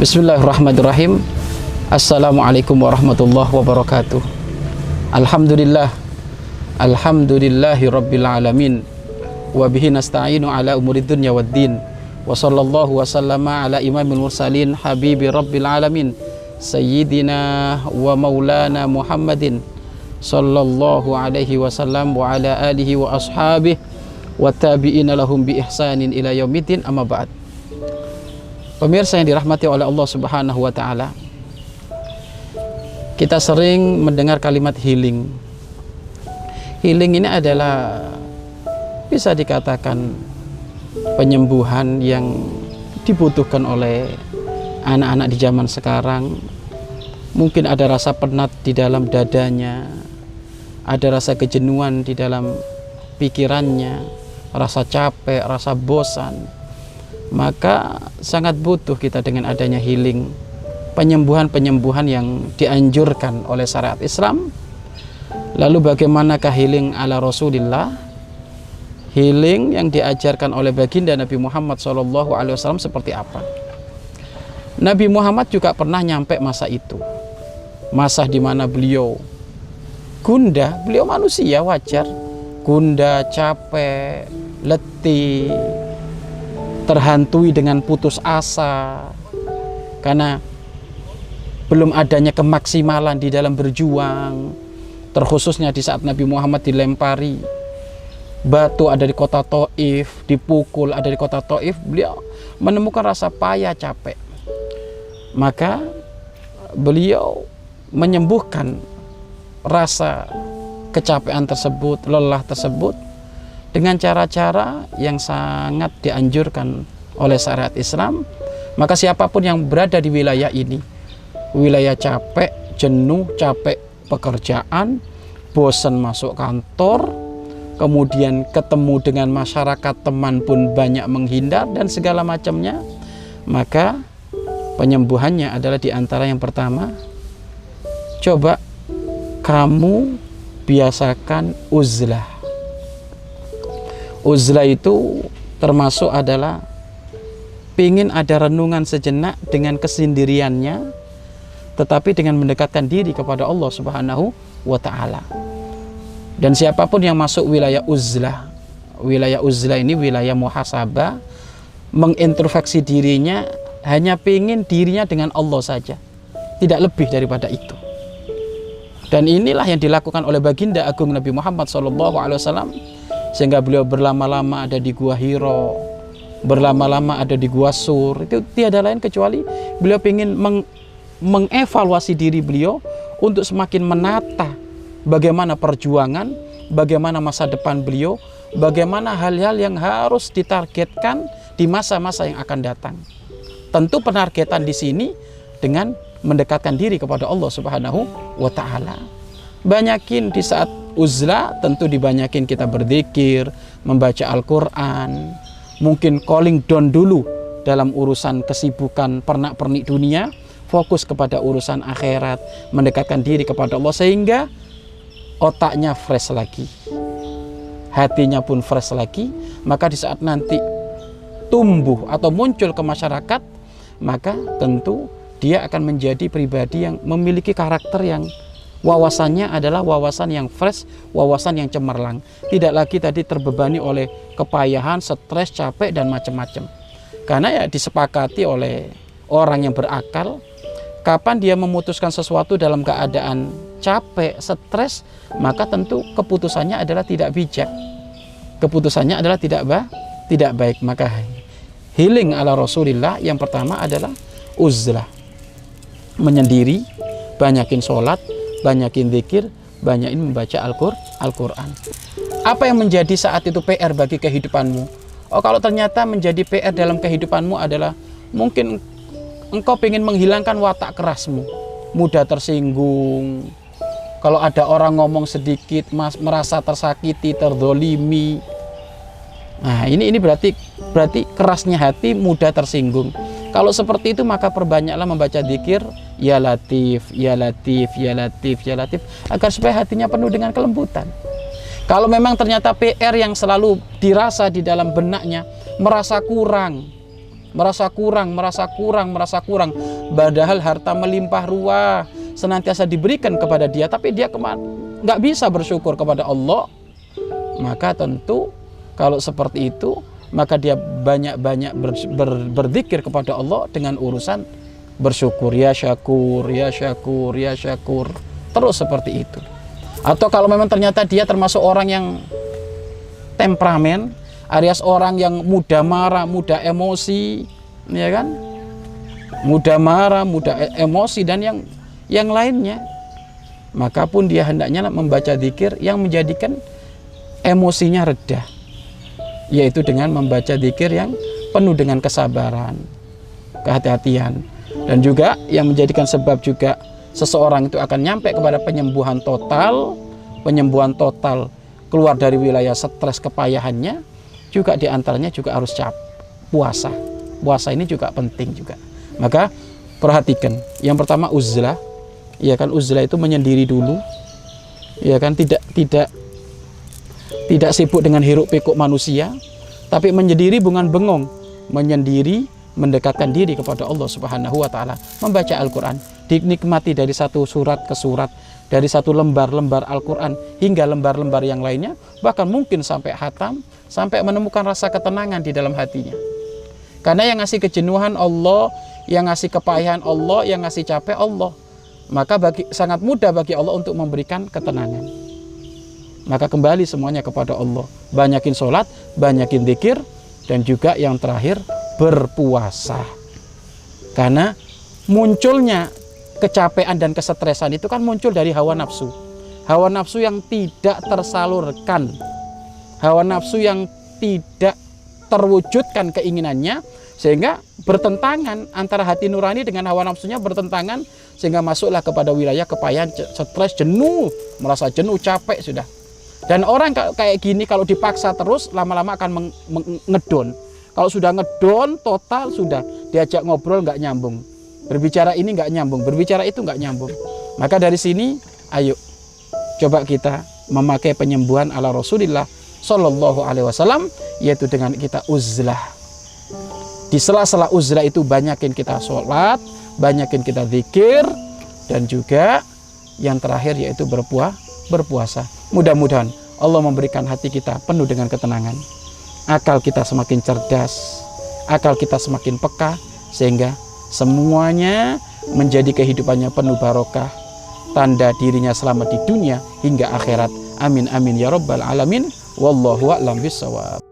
Bismillahirrahmanirrahim. Assalamualaikum warahmatullahi wabarakatuh. Alhamdulillah. Alhamdulillahi rabbil alamin. Wa bihi nasta'inu ala umurid dunya waddin. Wa sallallahu wa sallama ala imamil mursalin habibi rabbil alamin Sayyidina wa maulana Muhammadin sallallahu alaihi wasallam wa ala alihi wa ashabihi wa tabi'ina lahum bi ihsanin ila yaumiddin, amma ba'd. Pemirsa yang dirahmati oleh Allah Subhanahu wa taala, kita sering mendengar kalimat healing. Healing ini adalah bisa dikatakan penyembuhan yang dibutuhkan oleh anak-anak di zaman sekarang. Mungkin ada rasa penat di dalam dadanya, ada rasa kejenuhan di dalam pikirannya, rasa capek, rasa bosan. Maka sangat butuh kita dengan adanya healing, penyembuhan-penyembuhan yang dianjurkan oleh syariat Islam. Lalu bagaimanakah healing ala Rasulillah? Healing yang diajarkan oleh baginda Nabi Muhammad SAW seperti apa? Nabi Muhammad juga pernah nyampe masa itu, masa di mana beliau gundah, beliau manusia wajar, gundah, capek, letih, terhantui dengan putus asa karena belum adanya kemaksimalan di dalam berjuang, terkhususnya di saat Nabi Muhammad dilempari batu ada di kota Taif, dipukul ada di kota Taif, beliau menemukan rasa payah, capek. Maka beliau menyembuhkan rasa kecapean tersebut, lelah tersebut dengan cara-cara yang sangat dianjurkan oleh syariat Islam. Maka siapapun yang berada di wilayah ini, wilayah capek, jenuh, capek pekerjaan, bosan masuk kantor, kemudian ketemu dengan masyarakat, teman pun banyak menghindar dan segala macamnya, maka penyembuhannya adalah diantara yang pertama, coba kamu biasakan uzlah. Uzlah itu termasuk adalah pingin ada renungan sejenak dengan kesendiriannya, tetapi dengan mendekatkan diri kepada Allah Subhanahu wa ta'ala. Dan siapapun yang masuk wilayah uzlah ini wilayah muhasabah, mengintrospeksi dirinya, hanya pingin dirinya dengan Allah saja, tidak lebih daripada itu. Dan inilah yang dilakukan oleh baginda agung Nabi Muhammad SAW, sehingga beliau berlama-lama ada di Gua Hiro, berlama-lama ada di Gua Sur. Itu tiada lain kecuali beliau ingin mengevaluasi diri beliau untuk semakin menata bagaimana perjuangan, bagaimana masa depan beliau, bagaimana hal-hal yang harus ditargetkan di masa-masa yang akan datang. Tentu penargetan di sini dengan mendekatkan diri kepada Allah Subhanahu wa ta'ala. Banyakin di saat uzlah, tentu dibanyakin kita berzikir, membaca Al-Quran, mungkin calling down dulu dalam urusan kesibukan pernak-pernik dunia, fokus kepada urusan akhirat, mendekatkan diri kepada Allah, sehingga otaknya fresh lagi, hatinya pun fresh lagi. Maka di saat nanti tumbuh atau muncul ke masyarakat, maka tentu dia akan menjadi pribadi yang memiliki karakter yang wawasannya adalah wawasan yang fresh, wawasan yang cemerlang. Tidak lagi tadi terbebani oleh kepayahan, stres, capek, dan macam-macam. Karena ya disepakati oleh orang yang berakal, kapan dia memutuskan sesuatu dalam keadaan capek, stres, maka tentu keputusannya adalah tidak bijak. Keputusannya adalah tidak baik. Maka healing ala Rasulillah yang pertama adalah uzlah. Menyendiri, banyakin sholat, banyakin zikir, banyakin membaca Al-Quran. Apa yang menjadi saat itu PR bagi kehidupanmu? Oh, kalau ternyata menjadi PR dalam kehidupanmu adalah mungkin engkau ingin menghilangkan watak kerasmu, mudah tersinggung. Kalau ada orang ngomong sedikit, merasa tersakiti, terdolimi. Nah, ini berarti kerasnya hati, mudah tersinggung. Kalau seperti itu, maka perbanyaklah membaca zikir, ya latif, ya latif, ya latif, ya latif, agar supaya hatinya penuh dengan kelembutan. Kalau memang ternyata PR yang selalu dirasa di dalam benaknya, merasa kurang, merasa kurang. Padahal harta melimpah ruah senantiasa diberikan kepada dia, tapi dia nggak bisa bersyukur kepada Allah. Maka tentu kalau seperti itu, maka dia banyak-banyak berzikir kepada Allah dengan urusan bersyukur. Ya syakur, ya syakur, ya syakur. Terus seperti itu. Atau kalau memang ternyata dia termasuk orang yang temperamen, alias orang yang mudah marah, mudah emosi, ya kan? Mudah marah, mudah emosi dan yang lainnya. Maka pun dia hendaknya membaca zikir yang menjadikan emosinya reda, yaitu dengan membaca zikir yang penuh dengan kesabaran, kehati-hatian, dan juga yang menjadikan sebab juga seseorang itu akan nyampe kepada penyembuhan total keluar dari wilayah stres kepayahannya. Juga diantaranya juga harus puasa ini juga penting juga. Maka perhatikan, yang pertama uzlah, ya kan, uzlah itu menyendiri dulu, ya kan, tidak sibuk dengan hiruk pikuk manusia, tapi menyendiri bukan bengong, menyendiri, mendekatkan diri kepada Allah Subhanahu wa Ta'ala, membaca Al-Quran, dinikmati dari satu surat ke surat, dari satu lembar-lembar Al-Quran hingga lembar-lembar yang lainnya, bahkan mungkin sampai khatam, sampai menemukan rasa ketenangan di dalam hatinya. Karena yang ngasih kejenuhan Allah, yang ngasih kepayahan Allah, yang ngasih capek Allah, maka sangat mudah bagi Allah untuk memberikan ketenangan. Maka kembali semuanya kepada Allah, banyakin sholat, banyakin zikir, dan juga yang terakhir berpuasa. Karena munculnya kecapean dan kesetresan itu kan muncul dari hawa nafsu yang tidak tersalurkan, hawa nafsu yang tidak terwujudkan keinginannya, sehingga bertentangan antara hati nurani dengan hawa nafsunya, bertentangan sehingga masuklah kepada wilayah kepayahan, stres, jenuh, merasa jenuh, capek sudah. Dan orang kayak gini kalau dipaksa terus, lama-lama akan ngedon. Kalau sudah ngedon total, sudah diajak ngobrol nggak nyambung, berbicara ini nggak nyambung, berbicara itu nggak nyambung. Maka dari sini, ayo coba kita memakai penyembuhan ala Rasulullah Shallallahu Alaihi Wasallam, yaitu dengan kita uzlah. Di sela-sela uzlah itu banyakin kita sholat, banyakin kita zikir, dan juga yang terakhir yaitu berpuasa. Mudah-mudahan Allah memberikan hati kita penuh dengan ketenangan, akal kita semakin cerdas, akal kita semakin peka, sehingga semuanya menjadi kehidupannya penuh barokah, tanda dirinya selamat di dunia hingga akhirat. Amin amin ya rabbal alamin. Wallahu a'lam bishawab.